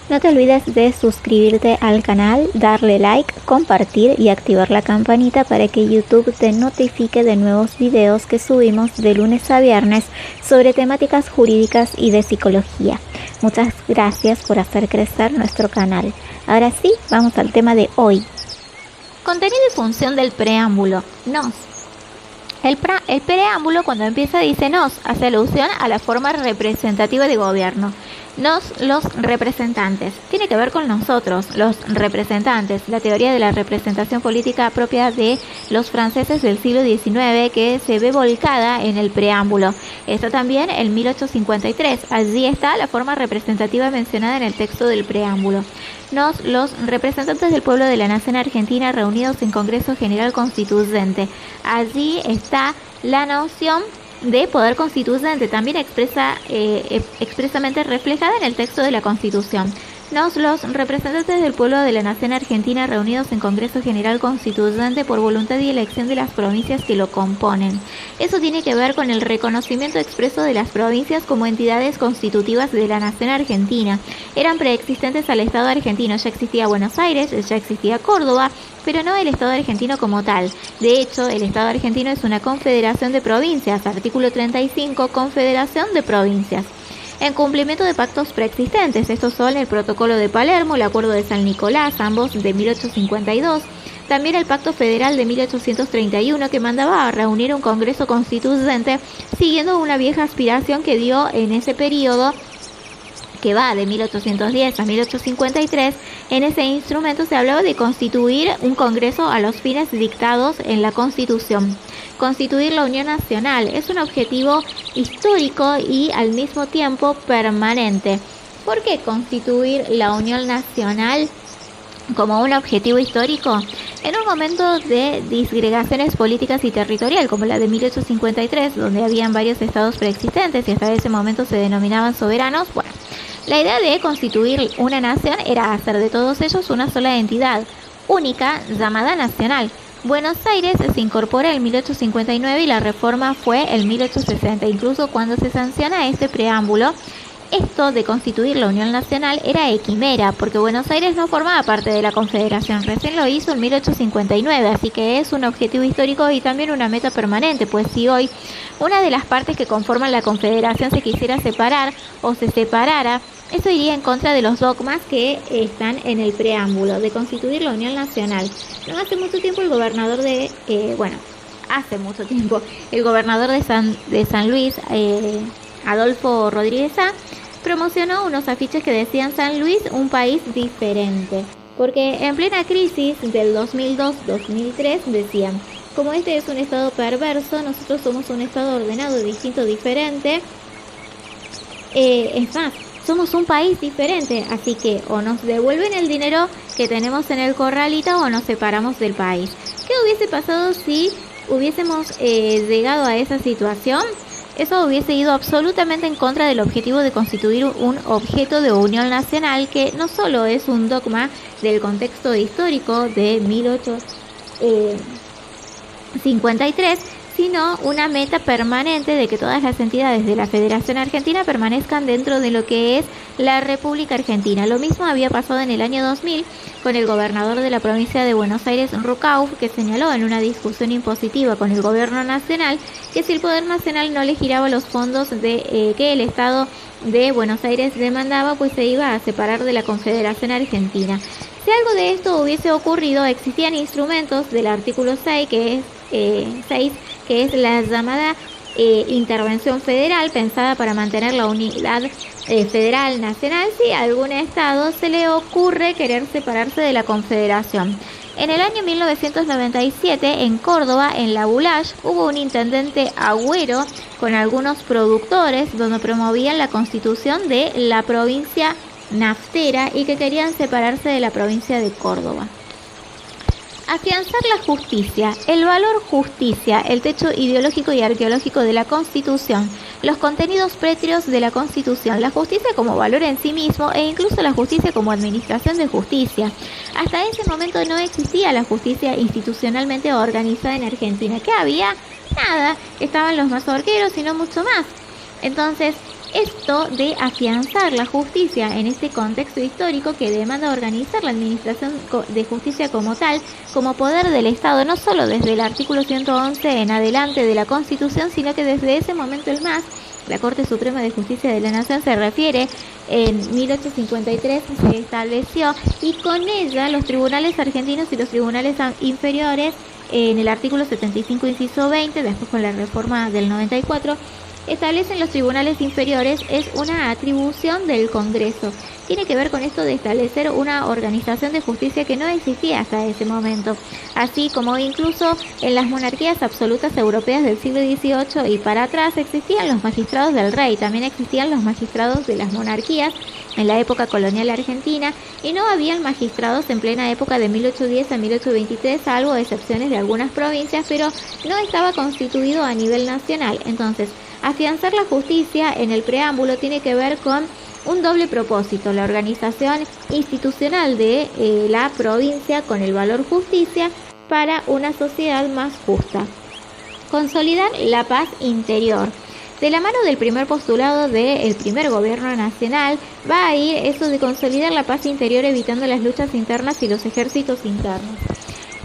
No te olvides de suscribirte al canal, darle like, compartir y activar la campanita para que YouTube te notifique de nuevos videos que subimos de lunes a viernes sobre temáticas jurídicas y de psicología. Muchas gracias por hacer crecer nuestro canal. Ahora sí, vamos al tema de hoy. Contenido y función del preámbulo. Nos. El preámbulo, cuando empieza, dice nos, hace alusión a la forma representativa de gobierno. Nos, los representantes. Tiene que ver con nosotros, los representantes. La teoría de la representación política propia de los franceses del siglo XIX, que se ve volcada en el preámbulo. Está también en 1853. Allí está la forma representativa mencionada en el texto del preámbulo. Nos, los representantes del pueblo de la nación argentina reunidos en Congreso General Constituyente. Allí está la noción de poder constituyente, también expresamente reflejada en el texto de la Constitución. Nos, los representantes del pueblo de la nación argentina reunidos en Congreso General Constituyente por voluntad y elección de las provincias que lo componen. Eso tiene que ver con el reconocimiento expreso de las provincias como entidades constitutivas de la nación argentina. Eran preexistentes al Estado argentino. Ya existía Buenos Aires, ya existía Córdoba, pero no el Estado argentino como tal. De hecho, el Estado argentino es una confederación de provincias. Artículo 35, Confederación de Provincias. En cumplimiento de pactos preexistentes, estos son el Protocolo de Palermo, el Acuerdo de San Nicolás, ambos de 1852, también el Pacto Federal de 1831, que mandaba a reunir un Congreso Constituyente, siguiendo una vieja aspiración que dio en ese periodo, que va de 1810 a 1853. En ese instrumento se hablaba de constituir un Congreso a los fines dictados en la Constitución. Constituir la Unión Nacional es un objetivo histórico y al mismo tiempo permanente. ¿Por qué constituir la Unión Nacional como un objetivo histórico? En un momento de disgregaciones políticas y territorial, como la de 1853, donde habían varios estados preexistentes y hasta ese momento se denominaban soberanos, bueno, la idea de constituir una nación era hacer de todos ellos una sola entidad, única, llamada nacional. Buenos Aires se incorpora en 1859 y la reforma fue en 1860. Incluso cuando se sanciona este preámbulo, esto de constituir la Unión Nacional era quimera, porque Buenos Aires no formaba parte de la Confederación, recién lo hizo en 1859, así que es un objetivo histórico y también una meta permanente, pues si hoy una de las partes que conforman la Confederación se quisiera separar o se separara, eso iría en contra de los dogmas que están en el preámbulo, de constituir la Unión Nacional. No hace mucho tiempo el gobernador el gobernador de San Luis, Adolfo Rodríguez Sá, promocionó unos afiches que decían San Luis, un país diferente. Porque en plena crisis del 2002-2003 decían, como este es un estado perverso, nosotros somos un estado ordenado, distinto, diferente. Es más, somos un país diferente, así que o nos devuelven el dinero que tenemos en el corralito o nos separamos del país. ¿Qué hubiese pasado si hubiésemos llegado a esa situación? Eso hubiese ido absolutamente en contra del objetivo de constituir un objeto de unión nacional, que no solo es un dogma del contexto histórico de 1853, sino una meta permanente de que todas las entidades de la Federación Argentina permanezcan dentro de lo que es la República Argentina. Lo mismo había pasado en el año 2000 con el gobernador de la provincia de Buenos Aires, Rucauf, que señaló en una discusión impositiva con el gobierno nacional que si el Poder Nacional no le giraba los fondos que el Estado de Buenos Aires demandaba, pues se iba a separar de la Confederación Argentina. Si algo de esto hubiese ocurrido, existían instrumentos del artículo 6, que es la llamada intervención federal, pensada para mantener la unidad federal nacional si a algún estado se le ocurre querer separarse de la Confederación. En el año 1997, en Córdoba, en La Boulaye, hubo un intendente agüero con algunos productores donde promovían la constitución de la provincia naftera y que querían separarse de la provincia de Córdoba. Afianzar la justicia, el valor justicia, el techo ideológico y arqueológico de la Constitución, los contenidos prétrios de la Constitución, la justicia como valor en sí mismo e incluso la justicia como administración de justicia. Hasta ese momento no existía la justicia institucionalmente organizada en Argentina. ¿Qué había? Nada, estaban los mazorqueros y no mucho más. Entonces, Esto de afianzar la justicia en este contexto histórico que demanda organizar la administración de justicia como tal, como poder del Estado, no solo desde el artículo 111 en adelante de la Constitución, sino que desde ese momento en más, la Corte Suprema de Justicia de la Nación se refiere, en 1853 se estableció, y con ella los tribunales argentinos y los tribunales inferiores, en el artículo 75 inciso 20, después con la reforma del 94, establecen los tribunales inferiores, es una atribución del Congreso. Tiene que ver con esto de establecer una organización de justicia que no existía hasta ese momento, así como incluso en las monarquías absolutas europeas del siglo XVIII y para atrás existían los magistrados del rey, también existían los magistrados de las monarquías en la época colonial argentina, y no habían magistrados en plena época de 1810 a 1823, salvo excepciones de algunas provincias, pero no estaba constituido a nivel nacional. Entonces, afianzar la justicia en el preámbulo tiene que ver con un doble propósito: la organización institucional de la provincia con el valor justicia para una sociedad más justa. Consolidar la paz interior. De la mano del primer postulado del primer gobierno nacional va a ir eso de consolidar la paz interior, evitando las luchas internas y los ejércitos internos.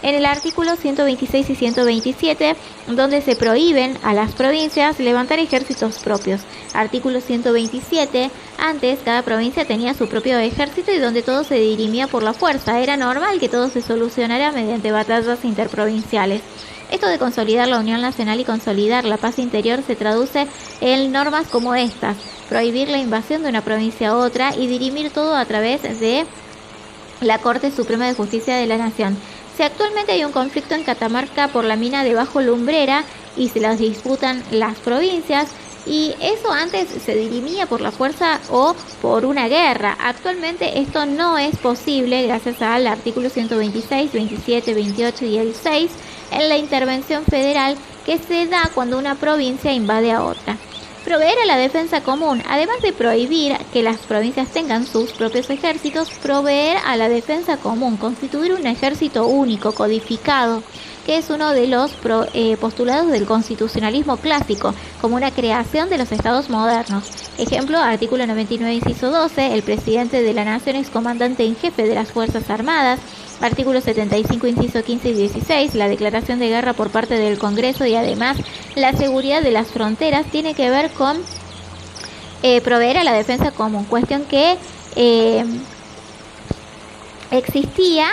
En el artículo 126 y 127, donde se prohíben a las provincias levantar ejércitos propios. Artículo 127, antes cada provincia tenía su propio ejército y donde todo se dirimía por la fuerza. Era normal que todo se solucionara mediante batallas interprovinciales. Esto de consolidar la unión nacional y consolidar la paz interior se traduce en normas como estas: prohibir la invasión de una provincia a otra y dirimir todo a través de la Corte Suprema de Justicia de la Nación. Si actualmente hay un conflicto en Catamarca por la mina de Bajo Lumbrera y se las disputan las provincias, y eso antes se dirimía por la fuerza o por una guerra. Actualmente esto no es posible gracias al artículo 126, 27, 28 y el 6 en la intervención federal que se da cuando una provincia invade a otra. Proveer a la defensa común, además de prohibir que las provincias tengan sus propios ejércitos, proveer a la defensa común, constituir un ejército único, codificado, que es uno de los postulados del constitucionalismo clásico, como una creación de los estados modernos. Ejemplo, artículo 99, inciso 12, el presidente de la nación es comandante en jefe de las Fuerzas Armadas. Artículo 75, inciso 15 y 16, la declaración de guerra por parte del Congreso y además la seguridad de las fronteras tiene que ver con proveer a la defensa común, cuestión que existía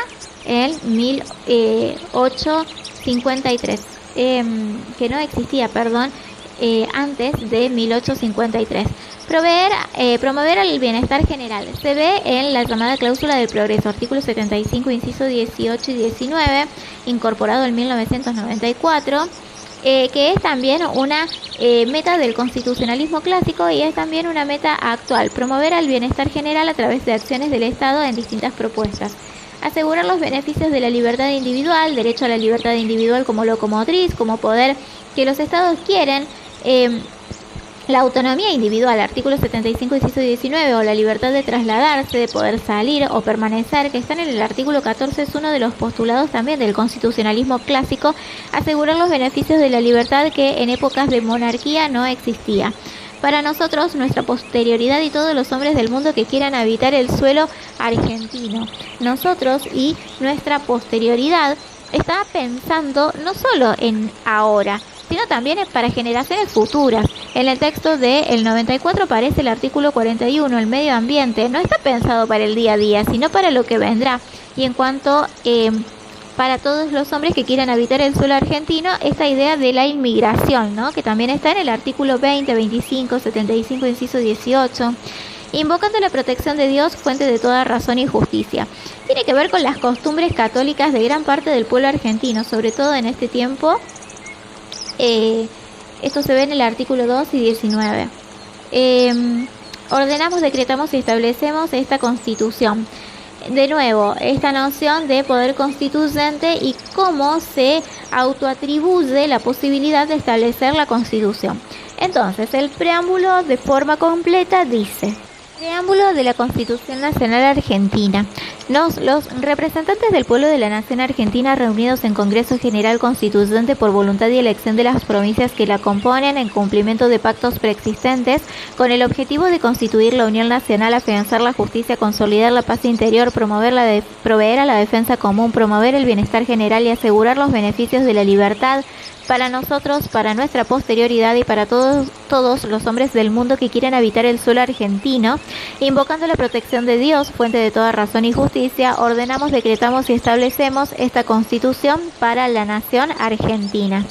en 1853, que no existía, antes de 1853. Promover el bienestar general. Se ve en la llamada cláusula del progreso, artículo 75, inciso 18 y 19, incorporado en 1994, que es también una meta del constitucionalismo clásico y es también una meta actual. Promover el bienestar general a través de acciones del Estado en distintas propuestas. Asegurar los beneficios de la libertad individual, derecho a la libertad individual como locomotriz, como poder que los estados quieren, la autonomía individual, artículo 75, inciso 19, o la libertad de trasladarse, de poder salir o permanecer, que están en el artículo 14, es uno de los postulados también del constitucionalismo clásico. Asegurar los beneficios de la libertad que en épocas de monarquía no existía. Para nosotros, nuestra posterioridad y todos los hombres del mundo que quieran habitar el suelo argentino. Nosotros y nuestra posterioridad está pensando no solo en ahora, sino también para generaciones futuras. En el texto del 94 aparece el artículo 41, el medio ambiente. No está pensado para el día a día, sino para lo que vendrá. Y en cuanto para todos los hombres que quieran habitar el suelo argentino, esta idea de la inmigración, ¿no?, que también está en el artículo 20, 25, 75, inciso 18, invocando la protección de Dios, fuente de toda razón y justicia. Tiene que ver con las costumbres católicas de gran parte del pueblo argentino, sobre todo en este tiempo. Esto se ve en el artículo 2 y 19. Ordenamos, decretamos y establecemos esta Constitución. De nuevo, esta noción de poder constituyente y cómo se autoatribuye la posibilidad de establecer la Constitución. Entonces, el preámbulo de forma completa dice: Preámbulo de la Constitución Nacional Argentina. Los representantes del pueblo de la Nación Argentina reunidos en Congreso General Constituyente por voluntad y elección de las provincias que la componen en cumplimiento de pactos preexistentes con el objetivo de constituir la Unión Nacional, afianzar la justicia, consolidar la paz interior, proveer a la defensa común, promover el bienestar general y asegurar los beneficios de la libertad para nosotros, para nuestra posterioridad y para todos los hombres del mundo que quieran habitar el suelo argentino, invocando la protección de Dios, fuente de toda razón y justicia, ordenamos, decretamos y establecemos esta Constitución para la nación argentina.